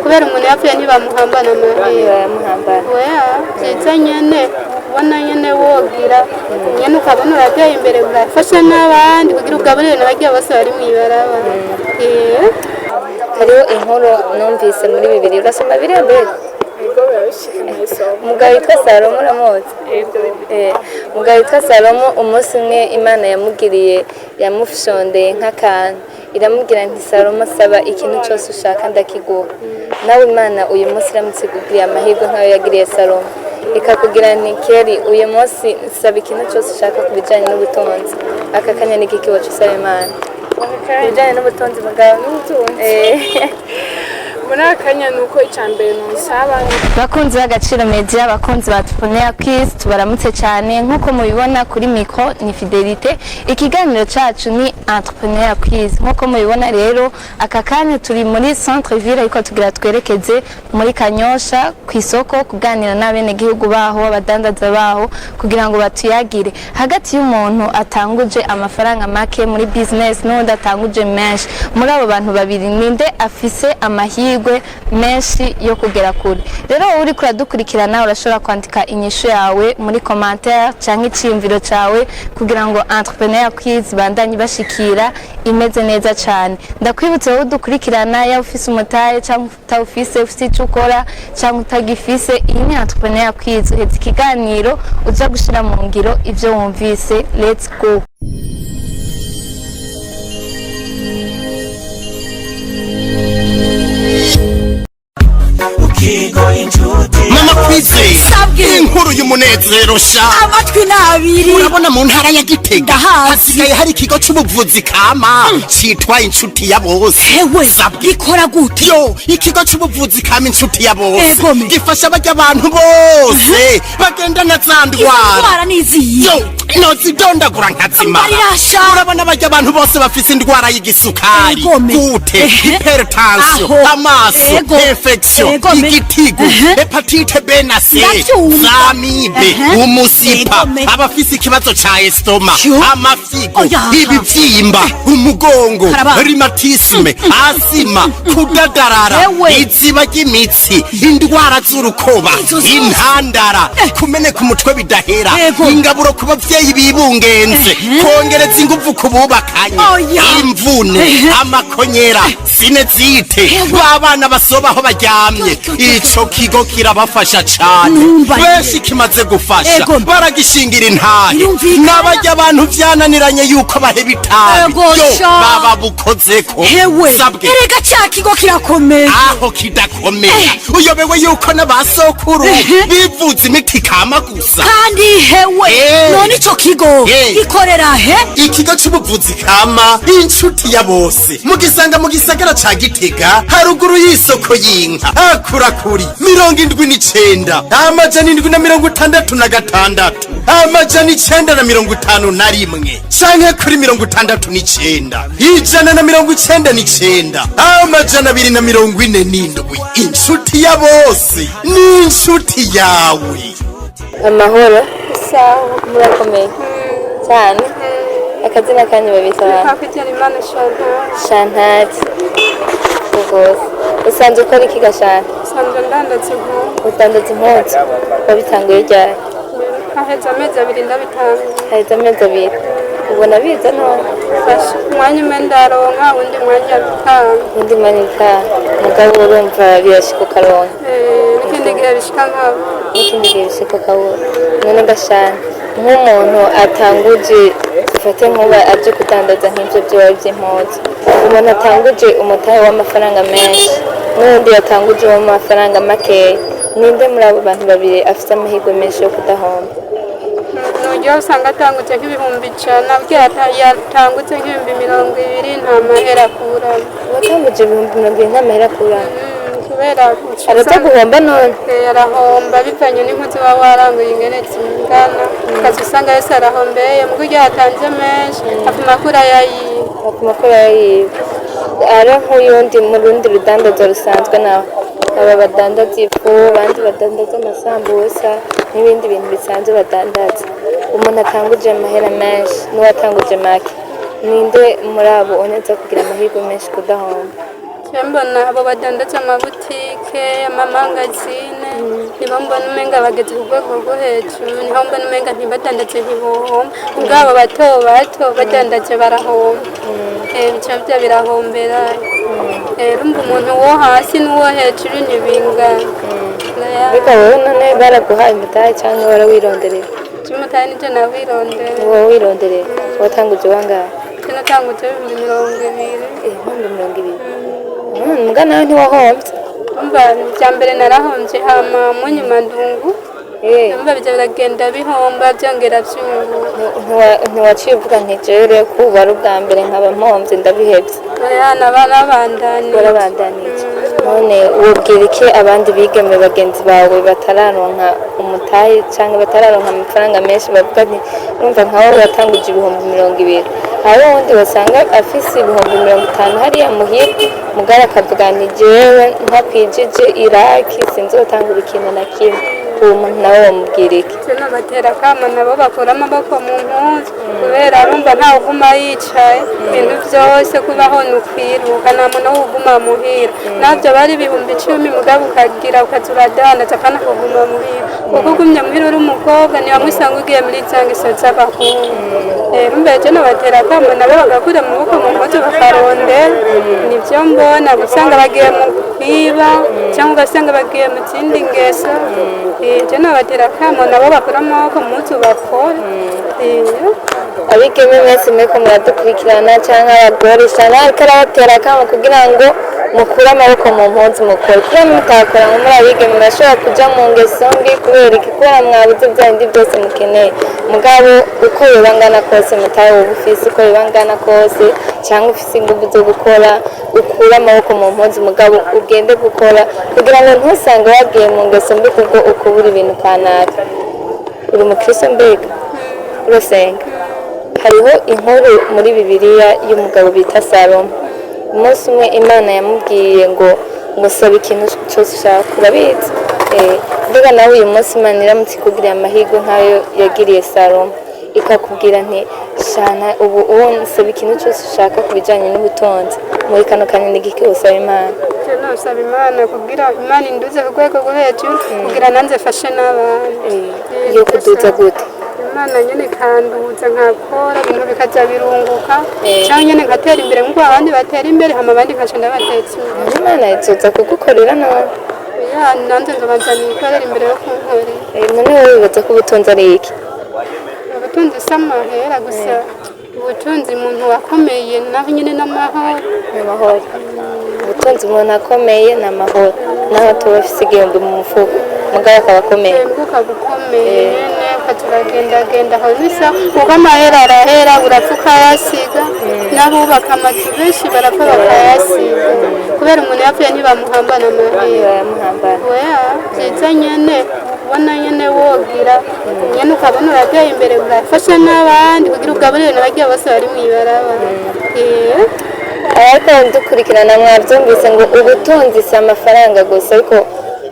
kubera umuntu yapfuye ntibamuhambana amahera oya byiza nyene ubona nyene wogira nyene ukabona urateye imbere ugafasha n'abandi kugira ugaburire n'abagiye bose bari mw'ibaraba. Hariho inkuru numvise muri bibiri urasoma biriya mbere umugabo witwa Salomo uramuzi? Umugabo witwa Salomo umunsi umwe Imana yamugiriye yamufshondeye nk'akantu iramubwira nti Salomo saba ikintu cyose ushaka ndakiguha. Nawe Imana uyu munsi iramutse kugiriye amahirwe nk'ayo yagiriye Salomo ikakugira nti Keri uyu munsi saba ikintu cyose ushaka ku bijyanye n'ubutunzi. Aka kanya ni iki kibazo usaba Imana kubijyanye n'ubutunzi bwawe? muri akanya nuko icambere nusaba bakunzi b'Agaciro Media bakunzi ba ENTREPRENEURIAT QUIZ tubaramutse cyane nkuko mubibona kuri micro ni Fidelité. Ikiganiro cacu ni ENTREPRENEURIAT QUIZ nkuko mubibona rero aka kanya turi muri centre ville ariko tugira twerekeze muri Kanyosha ku isoko kuganira n'abenegihugu baho abadandaza baho kugira ngo batuyagire hagati y'umuntu atanguje amafaranga make muri business n'undi atanguje menshi. Muri abo bantu babiri ninde afise amahirwe menshi yo kugera kure? Rero uri kuradukurikirana urashobora kwandika inyishu yawe muri commentaire canke iciyumviro cawe kugira ngo ENTREPRENEURIAT QUIZ bandanye bashikira imeze neza cyane. Ndakwibutse wowe dukurikirana ya ufise umutaye canke utawufise ufise icyo ukora canke utagifise, iyi ni ENTREPRENEURIAT QUIZ uhetse ikiganiro uza gushira mu ngiro ivyo wumvise. Let's go. Mama Kwize inkuru y'umunezero sha amatwi nabiri urabona mu ntara ya Gitega hasigaye hari ikigo c'ubuvuzi kama citwa inshuti ya bose. Ewe gikora gute? Yo ikigo c'ubuvuzi kama inshuti ya bose gifasha abajya abantu bose bagenda na zandwara nizi yo nozidondagura nkazima. Urabona abajya abantu bose bafise indwara y'igisukari gute hypertension amaso infection igitigu hepatite B na C zamibe umusipa abafise ikibazo ca estoma amafigo ibivyimba umugongo rheumatisme asima kudadarara iziba ry'imitsi indwara z'urukoba intandara kumeneka umutwe bidahera ingaburo ku bavyeyi bibungenze kongereza inguvu ku bubakanye imvune amakonyera sinezite babana basobaho baryamye. Ico kigo kirabafasha cyane benshi kimaze gufasha baragishingira intahe n'abajya abantu vyananiranye yuko baheba itabi yo baba bukozeko sabwe erega cya kigo kirakomeye aho kidakomeye uyobewe yuko n'abasokuru bivuza imiti kama gusa kandi hewe none ico kigo gikorera he? Ikigo c'ubuvuzi kama inshuti ya bose mugisanga mu gisagara ca Gitega haruguru y'isoko y'inka akurakuri 79 amajana 766 amajana 951 canke kuri 69 ijana na 99 amajana 247 inshuti ya bose ni inshuti yawe. Amahoro sawa murakomeye cyane akazina kanyu babisaba Chantal Rwose usanzwe ukora iki gashana? usanzwe ndandatse impuzu. Utandatse impuzu wabitanguye ryari? haheze amezi abiri ndabitanga. Haheze amezi abiri ubona biza none? umwanya umwe ndaronka undi mwanya bitanga. Undi mwanya bitanga mugabo urumva birashika ukaronka n'ikindi gihe bishika nkabo n'ikindi gihe bishika ukabura. None gashana nk'umuntu atanguje ufate nkuba aje kudandaza nk'ibyo byoba by'impuzu, umuntu atanguje umutahe w'amafaranga menshi n'undi yatanguje w'amafaranga makeya, ninde muri abo bantu babiri afite amahirwe menshi yo kudahomba? nujya usanga atangutse nk'ibihumbi 100 yatangutse nk'ibihumbi 20 nta mahera akura. Watanguje ibihumbi 20 nta mahera akura? kubera araza guhomba none? arahomba bivanye n'impuzu baba waranguye ingene zingana ukaza usanga yose arahombeye mu buryo yatanze menshi apima kuri ayayiwe. Ari nk'uyundi mu rundi rudandazo rusanzwe nawe aba badandaza ifu abandi badandaza amasambusa n'ibindi bintu bisanzwe badandaza, umuntu atanguje amahera menshi n'uwatanguje make ninde muri abo onetse kugira amahirwe menshi kudahomba? mbona abo badandaza amabutike amamangazine nibo mbona umenga bageze ku rwego rwo hejuru niho mbona umenga ntibadandaze ntibohomba ubwabo bato bato badandaje barahomba ibice byo birahombera rumva umuntu wo hasi n'uwo hejuru ntibingana ariko wowe none baraguhaye umutahe cyangwa warawironderera umutahe nibyo nawirondera wowe wironderera watanguje wangahe natanguje 220 220 mbwa nawe ntiwahombye umva bya mbere narahombye hama mu nyuma ndungu umva bijya biragenda bihomba byongera byunguka ntiwaciye uvuga nti jewe kuba ari ubwa mbere nkaba mpombye ndabihebye warabandanije none wubwira iki abandi bigeme bagenzi bawe batararonka umutahe cyangwa batararonka amafaranga menshi bavuga nti urumva nkaho watanguje 220 hari uwundi wasanga afise 50 hariya muhira mugara akavuga nti jewe ntakwijije iraki sinzotangura ikintu na kimwe uwo muntu nawe wamubwira iki batera kama nabo bakura amaboko mu mpuzu kubera arumva ntawe uguma yicaye ibintu byose kubaho ni ukwiruka nta muntu uguma muhira nabyo bari 10,000 mugabo ukagira ukaza uradandaza kandi ukaguma muhira kuko ugumye muhira uri umukobwa ni bamwe usanga ugiye muri za ngeso z'abahungu mbere cyo batera kama nabo bagakura amaboko mu mpuzu bakarondera nibyo mbona usanga bagiye mu kwiba cyangwa ugasanga bagiye mu zindi ngeso ibyo nabatera kamo nabo bakora amaboko mutu bakora abigeme mwese meko muradukurikirana cyangwa abagore cyangwa ariko arabatera kamo kugira ngo mukure amaboko mu mpunzi mukore kuba mutakora ngo muri abigeme murashobora kujya mu ngeso mbi kubera ikikora mwabuze bya bindi byose mukeneye mugabo uko bibangana kose mutahe wowe ufise uko bibangana kose cyangwa ufise ingufu zo gukora ukura amaboko mu mpunzi mugabo ugende gukora kugira ngo ntusange wagiye mu ngeso mbi kuko ukubura ibintu kanaka uri umukristo mbega urasenga hariho inkuru muri bibiliya y'umugabo bita Salomo umunsi umwe imana yamubwiye ngo saba ikintu cyose ushaka urabizi mbega nawe uyu munsi imana iramutse ikugiriye amahirwe nk'ayo yagiriye Salomo ikakubwira nti shana ubu nsaba ikintu cyose ushaka ku bijyanye n'ubutunzi muri kano kanya n'igiki usaba imana usaba imana kugira imana induze ku rwego rwo hejuru kugira nanze fashe n'abandi iyo kuduza gute imana nyine kanduza nkakora ibintu bikajya birunguka cyangwa nyine nkatera imbere nk'uko abandi batera imbere hama abandi nkaca ndabatetse imana izoza kugukorera nawe nanze nzobanza nikorera imbere yo kunkorera none wowe wibaza ko ubutunzi ari iki ubutunzi si amahera gusa ubutunzi umuntu wakomeye naho nyine n'amahoro ubutunzi umuntu akomeye ni amahoro naho tuba afise igihumbi mu mufuka mugabo akaba akomeye ukaba ukomeye nyine ukaturagendagenda aho bisa kuko amahera arahera urapfa ukayasiga n'abubaka amazu benshi barapfa bakayasiga kubera umuntu yapfuye ntibamuhambana amahera byiza nyine ubona nyine wogira nyine ukabona urateye imbere urafasha n'abandi kugira ugaburire n'abagiye bose bari mu ibarabara ariko dukurikirana mwabyumvise ngo ubutunzi si amafaranga gusa ariko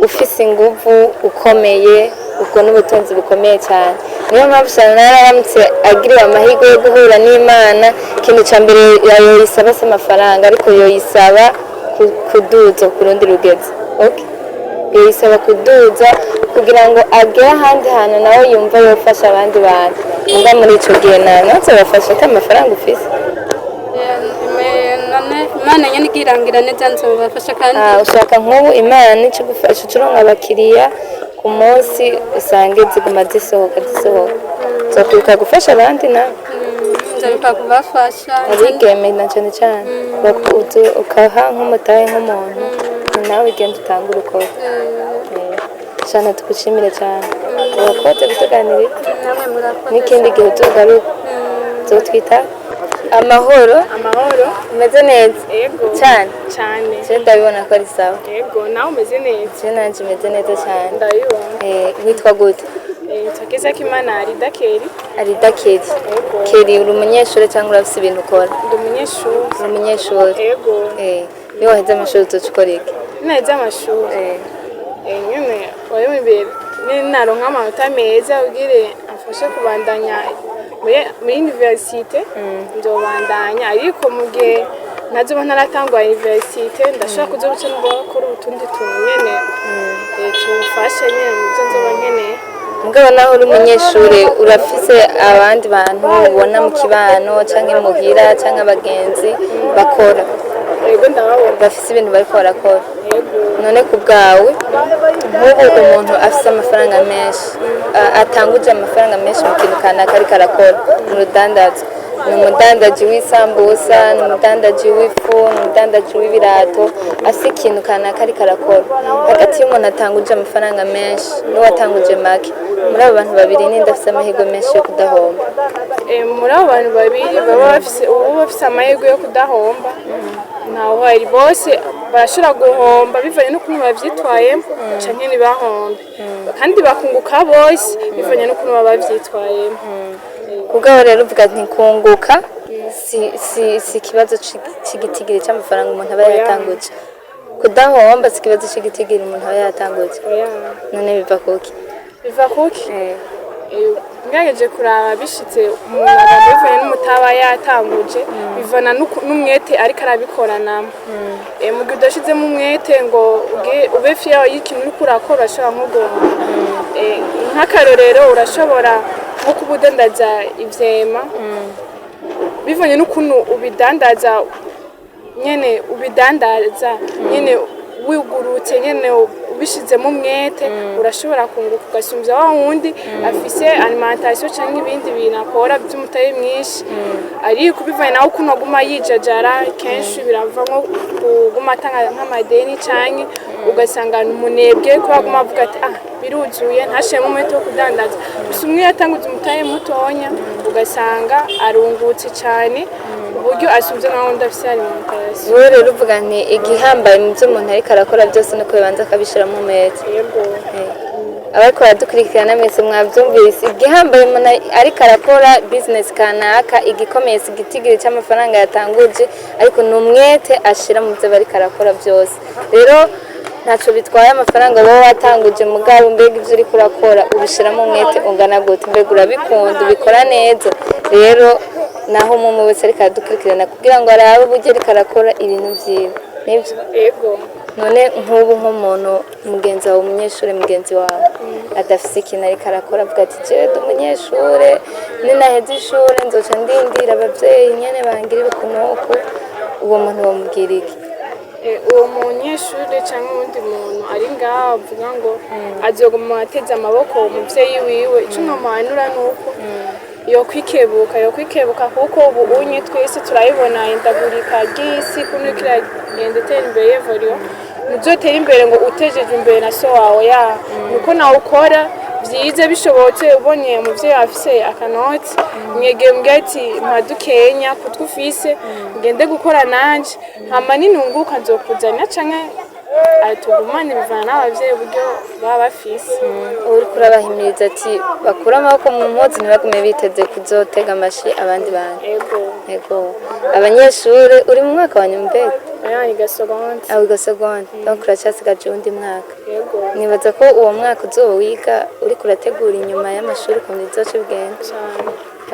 ufise ingufu ukomeye ubwo n'ubutunzi bukomeye cyane niyo mpamvu cyane aramutse agiriwe amahirwe yo guhura n'imana ikintu cya mbere yoyisaba si amafaranga ariko yoyisaba kuduza ku rundi rugezi yoyisaba kuduza kugira ngo agere ahandi hantu nawe yumva yofasha abandi bantu mba muri icyo gihe nawe bafasha ati amafaranga ufise imana nyine igirangira neza nzobafasha kandi ushaka nk'ubu imana ikigufasha ucuronka abakiriya ku munsi usange ziguma zisohoka zokwibuka gufasha abandi nawe nzabibuka kubafasha abigeme na cyane cyane ukaha nk'umutahe nk'umuntu nawe ugenda utangura ukora cyane tugushimire cyane urakoze gutuganirira n'ikindi gihe tugaruka zotwita amahoro umeze neza cyane je ndabibona ko ari sawa yego nawe umeze neza je nanje umeze neza cyane ndabibona witwa gute Takeza Kimana Arida Keri uri umunyeshuri cyangwa urafise ibintu ukora ndi umunyeshuri yego niyo waheze amashuri uzocukora iki naheze amashuri nyine wari mu bihe naronka amanota meza ugire afashe kubandanya muri universite nzobandanya ariko mu gihe nazo ntaratangwa university ndashaka kuzo buce ngo bakora utundi tuntu nyene tufashe nyene mu byo nzoba nkeneye. Mugabo naho uri umunyeshuri urafise abandi bantu ubona mu kibano canke muhira canke abagenzi bakora Yego ndababona bafise ibintu bariko barakora. None ku bwawe nk'ubu umuntu afise amafaranga menshi atanguje amafaranga menshi mu kintu kanaka ariko arakora mu rudandazo, ni umudandaji w'isambusa, ni umudandaji w'ifu, ni umudandaji w'ibirato, afise ikintu kanaka ariko arakora. Hagati y'umuntu atanguje amafaranga menshi n'uwatanguje make, muri abo bantu babiri ninde afise amahirwe menshi yo kudahomba? Muri abo bantu babiri baba bafise amahirwe yo kudahomba ntaho hari, bose barashobora guhomba bivanye n'ukuntu bavyitwayemo canke ntibahombe, kandi bakunguka bose bivanye n'ukuntu baba bavyitwayemo. Kubwaho rero uvuga nti kunguka si ikibazo c'igitigiri c'amafaranga umuntu aba yatanguje, kudahomba si ikibazo c'igitigiri umuntu aba yatanguje. None biva kuki? Biva kuki? Ngerageje kuraba bishitse umuntu agabivanye n'umutaba yatanguje bivana n'umwete ariko arabikoranamo. Mu gihe udashizemo umwete ngo ube fiyawe y'ikintu uriko urakora urashobora nko guhomba. Nk'akarorero urashobora nko kubudandaza ivyema bivanye n'ukuntu ubidandaza nyene wigurutse nyene ubishizemo umwete urashobora kunguka ugasumvya wa wundi afise alimentation canke ibindi bintu akora by'umutayi mwinshi, ariko bivanye nawe ukuntu aguma yijajara kenshi birava nko kuguma atanga nk'amadeni canke ugasanga umunebwe ko aguma avuga ati biruzuye ntashemo umwete wo kudandaza. Gusa umwe yatanguze umutayi mutonya ugasanga arungutse cane uburyo asumvye nawe wundi afise alimentation. Wowe rero uvuga nti igihambaye mu byo umuntu ariko arakora byose nuko bibanza akabishiramo umwete. Abariko baradukurikirana mwese mwavyumvise, igihambaye umuntu ariko arakora business kanaka igikomeye si igitigiri c'amafaranga yatanguje, ariko ni umwete ashira mu byo bariko arakora byose. Rero ntaco bitwaye amafaranga wowe watanguje mugabo mbega ivyo uriko urakora ubishiramo umwete ungana gute, mbega urabikunda ubikora neza. Rero naho umuntu wese ariko aradukurikirana kugira ngo arabe uburyo ariko arakora ibintu vyiwe, nivyo? Yego. None nk'ubu nk'umuntu mugenzi wawe umunyeshuri mugenzi wawe adafise ikintu ariko arakora avuga ati jewe ndi umunyeshure ninaheza ishure nzoca ndindira abavyeyi nyene bangirira ukunuku, uwo muntu bamubwira iki? Uwo munyeshuri canke uwundi muntu ari ngaho avuga ngo azoguma ateze amaboko umuvyeyi wiwe, ico nomuhanura nuko yokwikebuka kuko ubu unye twese turayibona indagurika ry'isi kuno kiragenda itera imbere y'ivuriro, ntuzotera imbere ngo utejeje imbere na so wawe nuko nawe ukora vyiza bishobotse ubonye umuvyeyi afise akanoti mwegeye mbwira ati mpadukenya kutwufise ngende gukora nanje hama ninunguka nzokuzanya canke tugumane bivana n'abavyeyi uburyo baba bafise. Uriko urabahimiriza ati bakura amaboko mu mpuzu ntibagume biteze kuzotega amashi abandi bantu. Yego. Abanyeshuri uri mu mwaka wa nyuma mbere? Yiga seconde. Wiga seconde. Donc uracyasigaje uwundi mwaka. Yego. Nibaza ko uwo mwaka uzowiga uriko urategura inyuma y'amashuri ukuntu bizoca bigenda.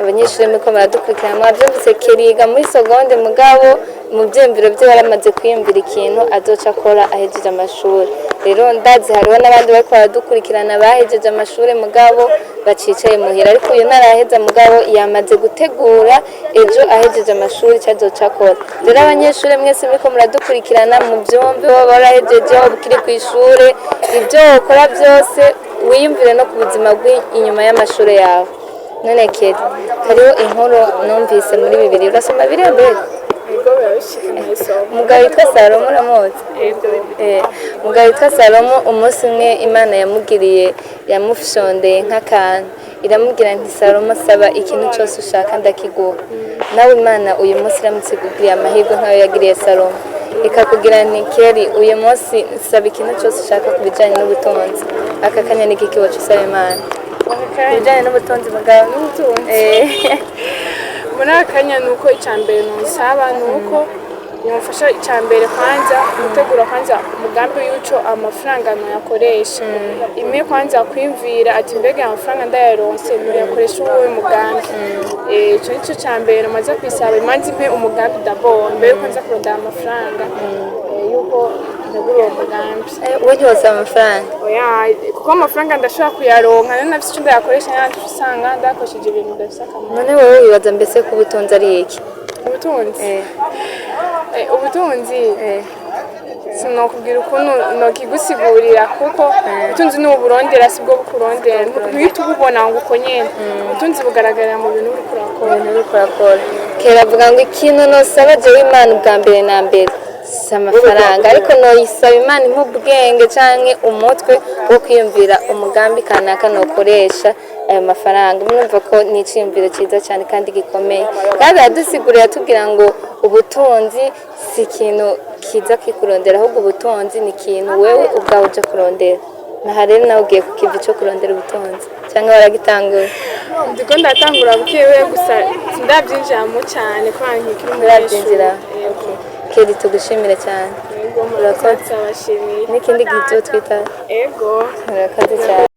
Abanyeshuri muriko baradukurikirana mwavyumvise Keriga muri seconde mugabo mu vyiyumviro vyo baramaze kwiyumvira ikintu azoca akora ahejeje amashuri. Rero ndazi hariho n'abandi bariko baradukurikirana bahejeje amashuri mugabo bacicaye muhira, ariko uyu naraheza mugabo yamaze gutegura ejo ahejeje amashuri cazoca akora. Rero abanyeshuri mwese muriko muradukurikirana mu vyumve bo barahejeje aho bukiri kw'ishure, ivyo ukora byose wiyumvire no ku buzima bw'inyuma y'amashuri yawe. None Keri, hariho inkuru numvise muri Bibiliya, urasoma Bibiliya mbere? Umugabo witwa Salomo uramuzi? Umugabo witwa Salomo umunsi umwe Imana yamufyondeye nk'akantu, iramubwira nti Salomo saba ikintu cyose ushaka ndakiguha. Nawe Imana uyu munsi iramutse ikugiriye amahirwe nk'ayo yagiriye Salomo, ikakubwira nti Keri uyu munsi saba ikintu cyose ushaka ku bijanye n'ubutunzi, aka kanya ni iki woca usaba Imana? Bijanye n'ubutunzi bwawe n'ubutunzi muri akanya nuko icambere nusaba nuko yamufasha icyambere kwanza gutegura kwanza umugambi w'icyo amafaranga nayakoresha imwe kwanza kwimvira ati mbega amafaranga ndayaronse nuyakoresha uwo mugambi icyo nicyo cyambere maze kwisaba imanzi impe umugambi d'abord mbere kwanza kurondera amafaranga yuko ndagura uwo mugambi wowe ntiwasaba amafaranga kuko amafaranga ndashobora kuyaronka nari nafise icyo ndayakoresha n'andi usanga ndakoresheje ibintu bidafise akamaro. none wowe wibaza mbese ko ubutunzi ari iki? ubutunzi sinokubwira ukuntu nokigusigurira kuko ubutunzi ni uburondera si bwo bukurondera ntuhita ububona ngo uko nyene ubutunzi bugaragarira mu bintu uriko urakora. Kera avuga ngo ikintu nosaba jewe Imana ubwa mbere na mbere si amafaranga ariko noyisaba Imana impa ubwenge canke umutwe wo kwiyumvira umugambi kanaka nokoresha ayo mafaranga. Murumva ko ni iciyumviro cyiza cyane kandi gikomeye kandi aradusigurira tubwira ngo ubutunzi si ikintu kiza kikurondera ahubwo ubutunzi ni ikintu wewe ubwawe uja kurondera. Naha rero nawe ugiye ku kivi cyo kurondera ubutunzi cyangwa waragitangura? Ndiko ndatangura bukewe gusa sindabyinjiramo cyane kubera nkikiri murabyinjira. Keri tugushimire cyane. Urakoze abashimiye n'ikindi gihe twita ego murakoze cyane.